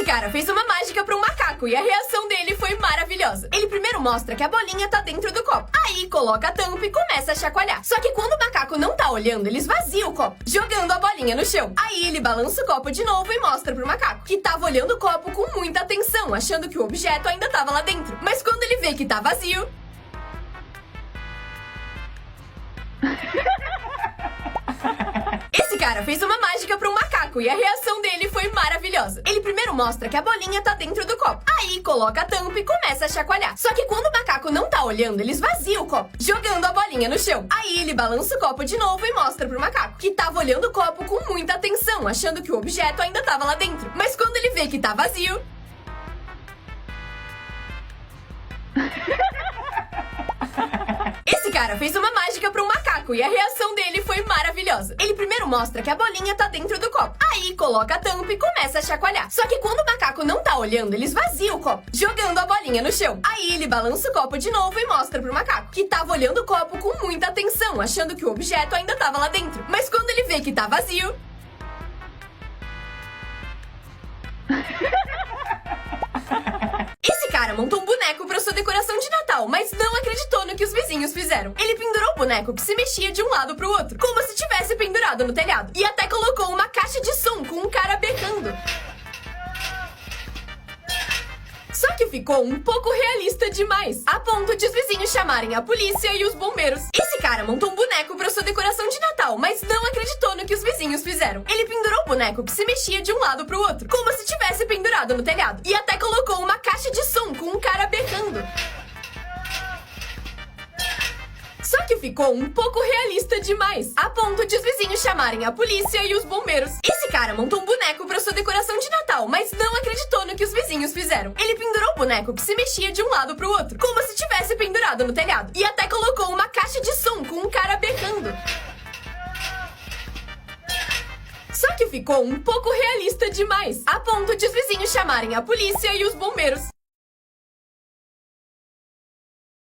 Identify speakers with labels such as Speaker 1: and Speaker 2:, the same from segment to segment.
Speaker 1: cara fez uma mágica para um macaco e a reação dele foi maravilhosa. Ele primeiro mostra que a bolinha tá dentro do copo. Aí coloca a tampa e começa a chacoalhar. Só que quando o macaco não tá olhando, ele esvazia o copo, jogando a bolinha no chão. Aí ele balança o copo de novo e mostra pro macaco, que tava olhando o copo com muita atenção, achando que o objeto ainda tava lá dentro. Mas quando ele vê que tá vazio... Esse cara fez uma mágica para um macaco e a reação dele foi maravilhosa. Ele primeiro mostra que a bolinha tá dentro do copo. Aí coloca a tampa e começa a chacoalhar. Só que quando o macaco não tá olhando, ele esvazia o copo, jogando a bolinha no chão. Aí ele balança o copo de novo e mostra pro macaco, que tava olhando o copo com muita atenção, achando que o objeto ainda tava lá dentro. Mas quando ele vê que tá vazio... Esse cara fez uma mágica para um macaco e a reação dele foi maravilhosa. Ele primeiro mostra que a bolinha tá dentro do copo. Aí coloca a tampa e começa a chacoalhar. Só que quando o macaco não tá olhando, ele esvazia o copo, jogando a bolinha no chão. Aí ele balança o copo de novo e mostra pro macaco, que tava olhando o copo com muita atenção, achando que o objeto ainda tava lá dentro. Mas quando ele vê que tá vazio... Esse cara montou um boneco para sua decoração de Natal, mas não acreditou no que os vizinhos fizeram. Ele pendurou o boneco que se mexia de um lado pro outro, como se tivesse pendurado no telhado. E até colocou uma caixa de som com um cara berrando. Só que ficou um pouco realista demais, a ponto de os vizinhos chamarem a polícia e os bombeiros. Esse cara montou um boneco para sua decoração de Natal, mas não acreditou no que os vizinhos fizeram. Ele pendurou o boneco que se mexia de um lado pro outro, como se tivesse pendurado no telhado. E até colocou uma caixa de som com um cara berrando. Só que ficou um pouco realista demais, a ponto de os vizinhos chamarem a polícia e os bombeiros. Esse cara montou um boneco para sua decoração de Natal, mas não acreditou no que os vizinhos fizeram. Ele pendurou o boneco que se mexia de um lado pro outro, como se tivesse pendurado no telhado. E até colocou uma caixa de som com um cara berrando. Só que ficou um pouco realista demais, a ponto de os vizinhos chamarem a polícia e os bombeiros.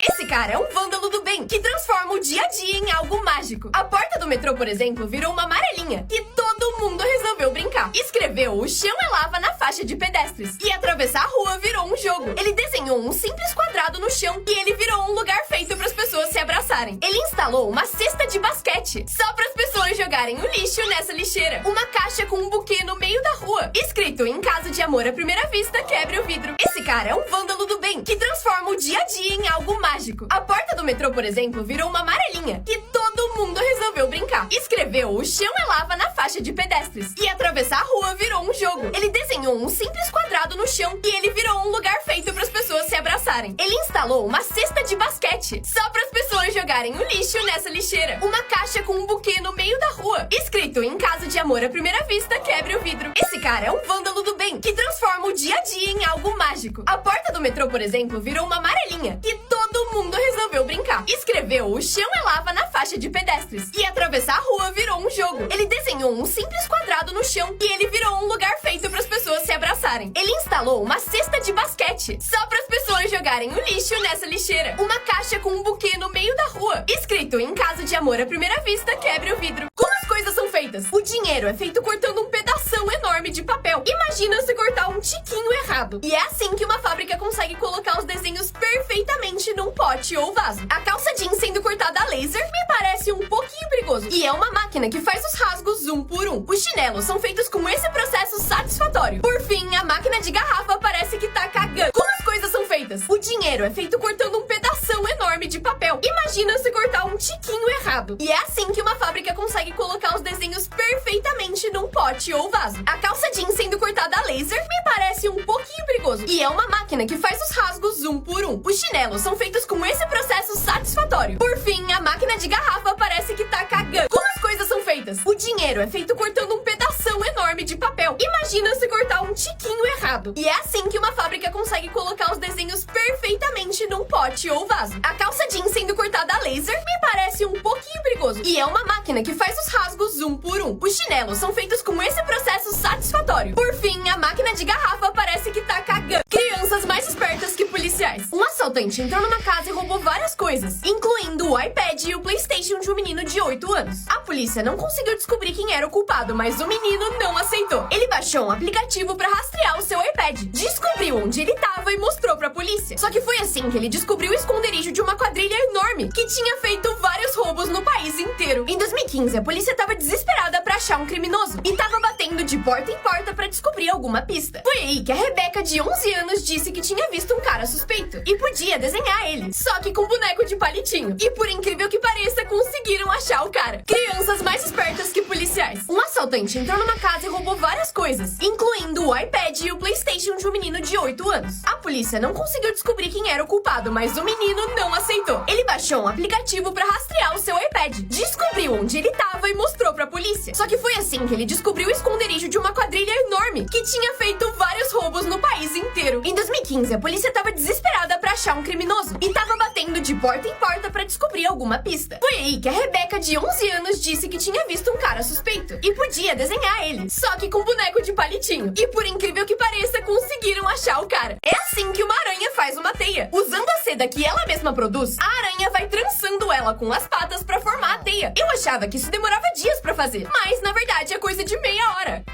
Speaker 1: Esse cara é um vândalo do bem, que transforma o dia a dia em algo mágico. A porta do metrô, por exemplo, virou uma amarelinha e todo mundo resolveu brincar. Escreveu "O chão é lava" na faixa de pedestres. E atravessar a rua virou um jogo. Ele desenhou um simples quadrado no chão e ele virou um lugar feito para as pessoas se abraçarem. Ele instalou uma cesta de basquete, só para as pessoas jogarem o lixo nessa lixeira. Uma caixa com um buquê no meio da rua, escrito "Em caso de amor à primeira vista, quebre o vidro". Esse cara é um vândalo do bem, que transforma o dia a dia em algo mágico. A porta do metrô, por exemplo, virou uma amarelinha e todo mundo resolveu brincar. Escreveu "O chão é lava" na faixa de pedestres. E atravessar a rua virou um jogo. Ele desenhou um simples quadrado no chão e ele virou um lugar feito para as pessoas se abraçarem. Ele instalou uma cesta de basquete, só para as pessoas jogarem o lixo nessa lixeira. Uma caixa com um buquê no meio da rua, escrito "Em caso de amor à primeira vista, quebre o vidro". Esse cara é um vândalo do bem, que transforma o dia a dia em algo mágico. A porta do metrô, por exemplo, virou uma amarelinha e todo mundo resolveu brincar. Escreveu "O chão é lava" na faixa de pedestres. E atravessar a rua virou um jogo. Ele desenhou um simples quadrado no chão e ele virou um lugar feito para as pessoas se abraçarem. Ele instalou uma cesta de basquete, só para as pessoas jogarem o lixo nessa lixeira. Uma caixa com um buquê no meio da rua, escrito "Em caso de amor à primeira vista, quebre o vidro". Como as coisas são feitas? O dinheiro é feito cortando um pedação enorme de papel. Imagina se cortar um tiquinho errado. E é assim que uma fábrica consegue colocar os desenhos perfeitamente num pote ou vaso. A calça jeans sendo cortada a laser me parece um pouquinho perigoso. E é uma máquina que faz os rasgos um por um. Os chinelos são feitos com esse processo satisfatório. Por fim, a máquina de garrafa parece que tá cagando. Como as coisas são feitas? O dinheiro é feito cortando um pedação enorme de papel. Imagina se cortar um tiquinho errado. E é assim que uma fábrica consegue colocar os desenhos perfeitamente num pote ou vaso. A calça jeans sendo cortada a laser me parece um pouquinho perigoso. E é uma máquina que faz os rasgos um por um. Os chinelos são feitos com esse processo satisfatório. Por fim, a máquina de garrafa parece que tá cagando. Como as coisas são feitas? O dinheiro é feito cortando um pedação enorme de papel. Imagina se cortar um tiquinho errado. E é assim que uma fábrica consegue colocar os desenhos perfeitamente num pote ou vaso. A calça jeans sendo cortada a laser me parece um pouquinho perigoso. E é uma máquina que faz os rasgos um por um. Os chinelos são feitos com esse processo satisfatório. Por fim, a máquina de garrafa parece que tá cagando. Crianças mais espertas que policiais. Um assaltante entrou numa casa e roubou várias coisas, incluindo o iPad e o PlayStation de um menino de 8 anos. A polícia não conseguiu descobrir quem era o culpado, mas o menino não aceitou. Ele baixou um aplicativo para rastrear o seu iPad iPad, descobriu onde ele tava e mostrou pra polícia. Só que foi assim que ele descobriu o esconderijo de uma quadrilha enorme que tinha feito vários roubos no país inteiro. Em 2015, a polícia tava desesperada pra achar um criminoso e tava batendo de porta em porta pra descobrir alguma pista. Foi aí que a Rebeca, de 11 anos, disse que tinha visto um cara suspeito e podia desenhar ele, só que com boneco de palitinho. E por incrível que pareça, conseguiram achar o cara. Crianças mais espertas que policiais. Um assaltante entrou numa casa e roubou várias coisas, incluindo o iPad e o PlayStation de um menino de 8 anos. A polícia não conseguiu descobrir quem era o culpado, mas o menino não aceitou. Ele baixou um aplicativo pra rastrear o seu iPad, descobriu onde ele tava e mostrou pra polícia. Só que foi assim que ele descobriu o esconderijo de uma quadrilha enorme que tinha feito vários roubos no país inteiro. Em 2015, a polícia tava desesperada pra achar um criminoso e tava batendo de porta em porta pra descobrir alguma pista. Foi aí que a Rebeca, de 11 anos, disse que tinha visto um cara suspeito e podia desenhar ele, só que com boneco de palitinho. E por incrível que pareça, conseguiram achar o cara. É assim que uma aranha faz uma teia. Usando a seda que ela mesma produz, a aranha vai trançando ela com as patas pra formar a teia. Eu achava que isso demorava dias pra fazer, mas na verdade é coisa de meia hora.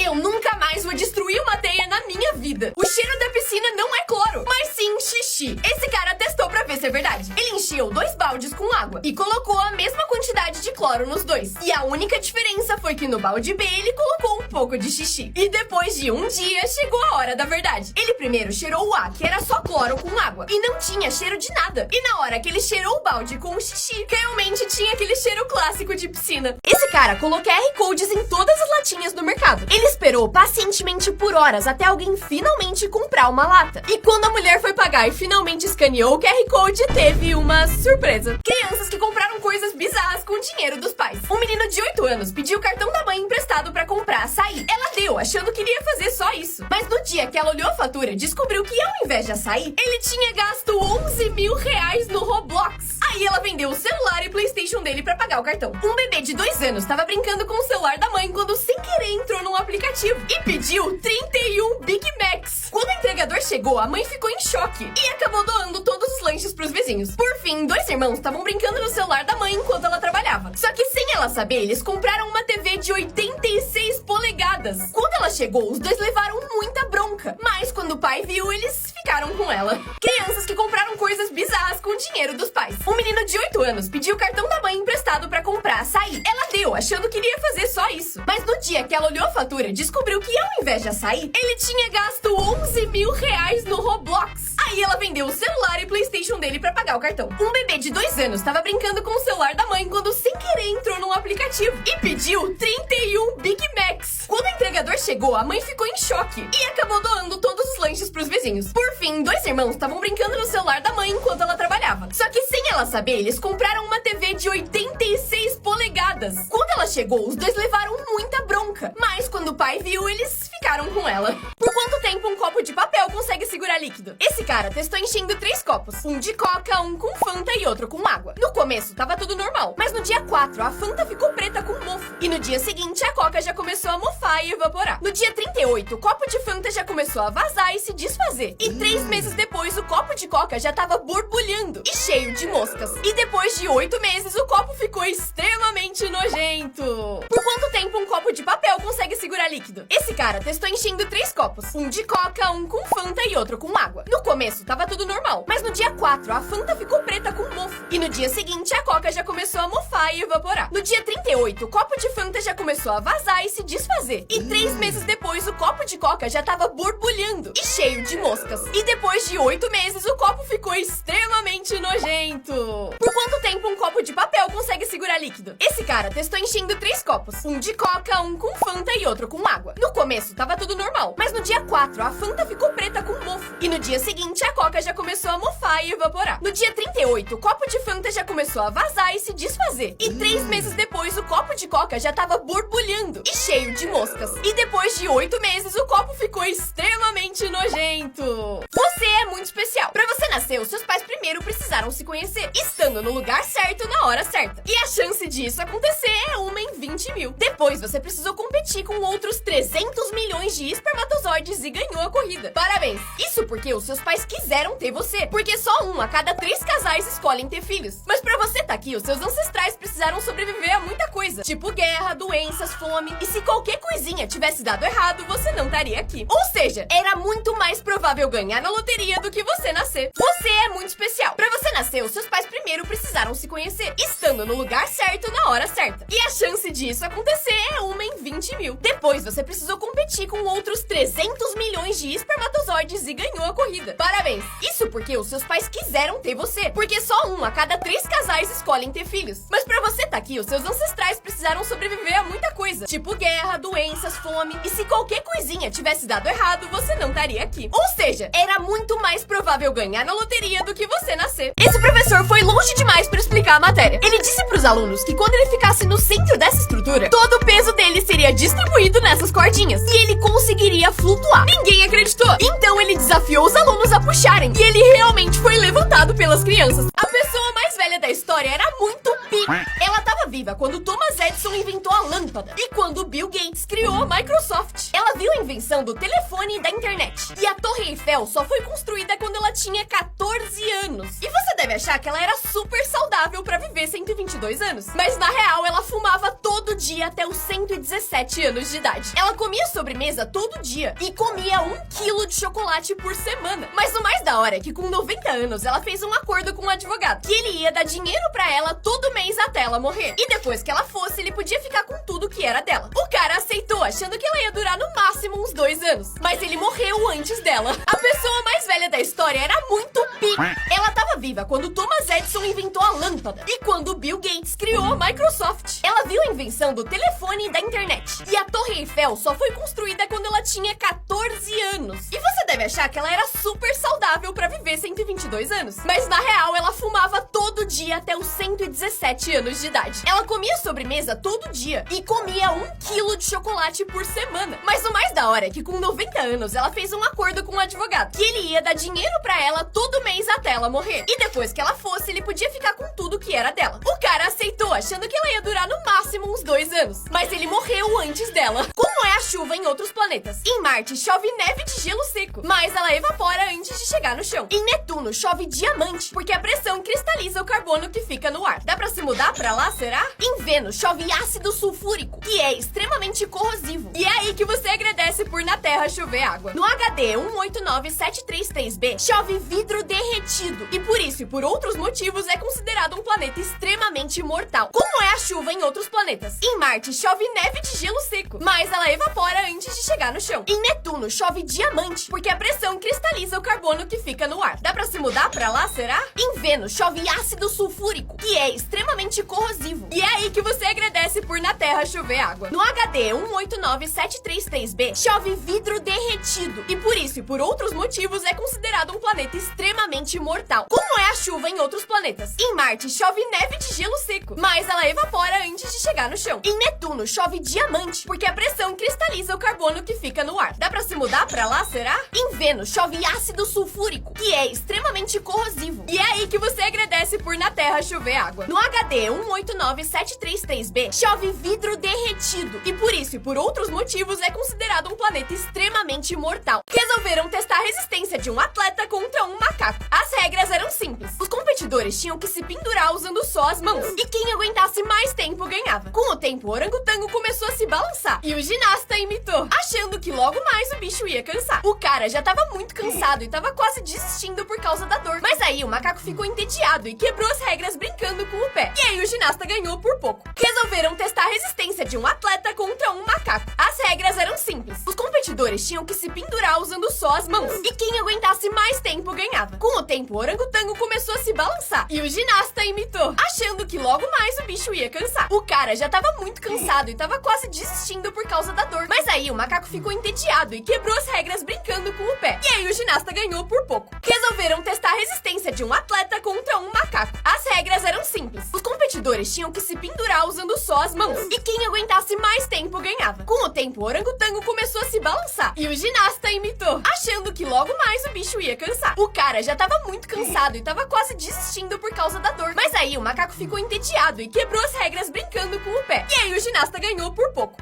Speaker 1: Eu nunca mais vou destruir uma teia na minha vida. O cheiro da piscina não é cloro, mas sim xixi. Esse cara testou pra ver se é verdade. Ele encheu 2 baldes com água e colocou a mesma quantidade de cloro nos dois. E a única diferença foi que no balde B ele colocou um pouco de xixi. E depois de um dia, chegou a hora da verdade. Ele primeiro cheirou o A, que era só cloro com água, e não tinha cheiro de nada. E na hora que ele cheirou o balde com o xixi, realmente tinha aquele cheiro clássico de piscina. Esse cara colocou QR Codes em todas as latinhas do mercado. Ele esperou pacientemente por horas até alguém finalmente comprar uma lata. E quando a mulher foi pagar e finalmente escaneou o QR Code, teve uma surpresa. Crianças que compraram coisas bizarras com o dinheiro dos pais. Um menino de 8 anos pediu o cartão da mãe emprestado pra comprar açaí. Ela deu, achando que iria fazer só isso. Mas no dia que ela olhou a fatura, descobriu que ao invés de açaí, ele tinha gasto 11 mil reais no Roblox. Aí ela vendeu o celular e PlayStation dele pra pagar o cartão. Um bebê de 2 anos estava brincando com o celular da mãe quando sem querer entrou num aplicativo e pediu 31 Big Macs. Quando o entregador chegou, a mãe ficou em choque e acabou doando todos os lanches pros vizinhos. Por fim, 2 irmãos estavam brincando no celular da mãe enquanto ela trabalhava. Só que sem ela saber, eles compraram uma TV de 86 polegadas. Quando ela chegou, os 2 levaram muita bronca. Mas quando o pai viu, eles ficaram com ela. Crianças que compraram coisas bizarras com o dinheiro dos pais. Um menino de 8 anos pediu o cartão da mãe emprestado pra comprar açaí. Ela deu, achando que iria fazer só isso. Mas no dia que ela olhou a fatura, descobriu que ao invés de açaí, ele tinha gasto 11 mil reais no Roblox. Aí ela vendeu o celular e PlayStation dele pra pagar o cartão. Um bebê de 2 anos estava brincando com o celular da mãe quando sem querer entrou num aplicativo e pediu 31 Big Macs. Quando o entregador chegou, a mãe ficou em choque e acabou doando todos os lanches pros vizinhos. Por fim, 2 irmãos estavam brincando no celular da mãe enquanto ela trabalhava. Só que sem ela saber, eles compraram uma TV de 86 polegadas. Quando ela chegou, os 2 levaram muita bronca. Mas quando o pai viu, eles ficaram com ela. Por quanto tempo um copo de papel consegue segurar líquido? Esse cara testou enchendo 3 copos. Um de coca, um com Fanta e outro com água. No começo, tava tudo normal. Mas no dia 4, a Fanta ficou preta com mofo. E no dia seguinte, a coca já começou a mofar e evaporar. No dia 38, o copo de Fanta já começou a vazar e se desfazer. E 3 meses depois, o copo de coca já tava borbulhando e cheio de moscas. E depois de 8 meses, o copo ficou extremamente nojento. Por quanto tempo um copo de papel consegue segurar líquido? Esse cara testou enchendo 3 copos. Um de coca, um com Fanta e outro com água. No começo, tava tudo normal. Mas no dia 4, a Fanta ficou preta com mofo. E no dia seguinte, a coca já começou a mofar e evaporar. No dia 38, o copo de Fanta já começou a vazar e se desfazer. E 3 meses depois, o copo de coca já tava borbulhando e cheio de moscas. E depois de 8 meses, o copo ficou extremamente nojento. Por quanto tempo um copo de papel consegue segurar líquido? Esse cara testou enchendo 3 copos. Um de coca, um com Fanta e outro com água. No começo, tava tudo normal. Mas no dia 4, a Fanta ficou preta com mofo. E no dia seguinte, a coca já começou a mofar e evaporar. No dia 38, o copo de Fanta já começou a vazar e se desfazer. E 3 meses depois, o copo de coca já tava borbulhando e cheio de moscas. E depois de 8 meses, o copo ficou extremamente nojento. Você é muito especial. Pra você nascer, os seus pais primeiro precisaram se conhecer, estando no lugar certo na hora certa. E a chance disso acontecer é 1 em 20 mil. Depois, você precisou competir com outros 300 milhões de espermatozoides Megazords e ganhou a corrida. Parabéns! Isso porque os seus pais quiseram ter você, porque só um a cada 3 casais escolhem ter filhos. Mas pra você tá aqui, os seus ancestrais precisaram sobreviver a muita coisa, tipo guerra, doenças, fome, e se qualquer coisinha tivesse dado errado, você não estaria aqui. Ou seja, era muito mais provável ganhar na loteria do que você nascer. Você é muito especial. Pra você nascer, os seus pais primeiro precisaram se conhecer, estando no lugar certo na hora certa. E a chance disso acontecer é 1 em 20 mil. Depois, você precisou competir com outros 300 milhões de espermatozoides e ganhou a corrida. Parabéns! Isso porque os seus pais quiseram ter você, porque só um a cada 3 casais escolhem ter filhos. Mas pra você tá aqui, os seus ancestrais precisaram sobreviver a muita coisa, tipo guerra, doenças, fome, e se qualquer coisinha tivesse dado errado, você não estaria aqui. Ou seja, era muito mais provável ganhar na loteria do que você nascer. Esse professor foi longe demais para explicar a matéria. Ele disse pros alunos que quando ele ficasse no centro dessa estrutura, todo o peso dele seria distribuído nessas cordinhas e ele conseguiria flutuar. Ninguém acreditou. Então ele desafiou os alunos a puxarem e ele realmente foi levantado pelas crianças. A pessoa mais velha da história era muito pica. Ela estava viva quando Thomas Edison inventou a lâmpada e quando Bill Gates criou a Microsoft. Ela viu a invenção do telefone e da internet. E a Torre Eiffel só foi construída quando ela tinha 14 anos. E você deve achar que ela era super saudável para viver 122 anos. Mas na real, ela fumava todo dia até os 117 anos de idade. Ela comia sobremesa todo dia e comia 1 quilo de chocolate por semana. Mas o mais da hora é que com 90 anos, ela fez um acordo com um advogado que ele ia dar dinheiro pra ela todo mês até ela morrer. E depois que ela fosse, ele podia ficar com tudo que era dela. O cara aceitou, achando que ela ia durar no máximo uns 2 anos. Mas ele morreu antes dela. A pessoa mais velha da história era muito pica. Ela estava viva quando Thomas Edison inventou a lâmpada e quando Bill Gates criou a Microsoft. Ela viu a invenção do telefone e da internet. E a Torre Eiffel só foi construída quando ela tinha 14 anos. E você deve achar que ela era super saudável para viver 122 anos. Mas na real, ela fumava todo dia até os 117 anos de idade. Ela comia sobremesa todo dia e comia 1 quilo de chocolate por semana. Mas o mais da hora é que com 90 anos, ela fez um acordo com um advogado que ele ia dar dinheiro pra ela todo mês até ela morrer. E depois que ela fosse, ele podia ficar com tudo que era dela. O cara aceitou, achando que ela ia durar no máximo uns 2 anos. Mas ele morreu antes dela. Como é a chuva em outros planetas? Em Marte, chove neve de gelo seco, mas ela evapora antes de chegar no chão. Em Netuno, chove diamante, porque a pressão cristaliza o carbono que fica no ar. Dá pra se mudar pra lá, será? Em Vênus, chove ácido sulfúrico, que é extremamente corrosivo. E é aí que você agradece por na Terra chover água. No HD 189733b, chove vidro derretido. E por isso e por outros motivos, é considerado um planeta extremamente mortal. Como é a chuva em outros planetas? Em Marte, chove neve de gelo seco, mas ela evapora antes de chegar no chão. Em Netuno, chove diamante, porque a pressão cristaliza o carbono que fica no ar. Dá pra se mudar pra lá, será? Em Vênus, chove ácido sulfúrico, que é extremamente corrosivo. E é aí que você agradece por na Terra chover água. No HD 189733b, chove vidro derretido. E por isso e por outros motivos, é considerado um planeta extremamente mortal. Como é a chuva em outros planetas? Em Marte, chove neve de gelo seco, mas ela evapora antes de chegar no chão. Em Netuno, chove diamante, porque a pressão cristaliza o carbono que fica no ar. Dá pra se mudar pra lá, será? Em Vênus, chove ácido sulfúrico, que é extremamente corrosivo. E é aí que você agradece por na Terra chover água. No HD 189733b, chove vidro derretido. E por isso e por outros motivos, é considerado um planeta extremamente mortal. Resolveram testar a resistência de um atleta contra um macaco. As regras eram simples. Os competidores tinham que se pendurar usando só as mãos. E quem aguentasse mais tempo ganhava. Com o tempo, o orangotango começou a se balançar. E o ginasta imitou, achando que logo mais o bicho ia cansar. O cara já tava muito cansado e tava quase desistindo por causa da dor. Mas aí o macaco ficou entediado e quebrou as regras brincando com o pé. E aí o ginasta ganhou por pouco. Resolveram testar a resistência de um atleta contra um macaco. As regras eram simples. Os competidores tinham que se pendurar usando só as mãos. E quem aguentasse mais tempo ganhava. Com o tempo, o orangotango começou a se balançar. E o ginasta imitou, achando que logo mais o bicho ia cansar. O cara já tava muito cansado e tava quase desistindo por causa da dor. Mas aí o macaco ficou entediado e quebrou as regras brincando com o pé. E aí o ginasta ganhou por pouco. Resolveram testar a resistência de um atleta contra um macaco. As regras eram simples. Os competidores tinham que se pendurar usando só as mãos. E quem aguentasse mais tempo ganhava. Com o tempo, o orangotango começou a se balançar. E o ginasta imitou, achando que logo mais o bicho ia cansar. O cara já tava muito cansado e tava quase desistindo por causa da dor. Mas aí o macaco ficou entediado e quebrou as regras brincando com o pé. E aí o ginasta ganhou por pouco.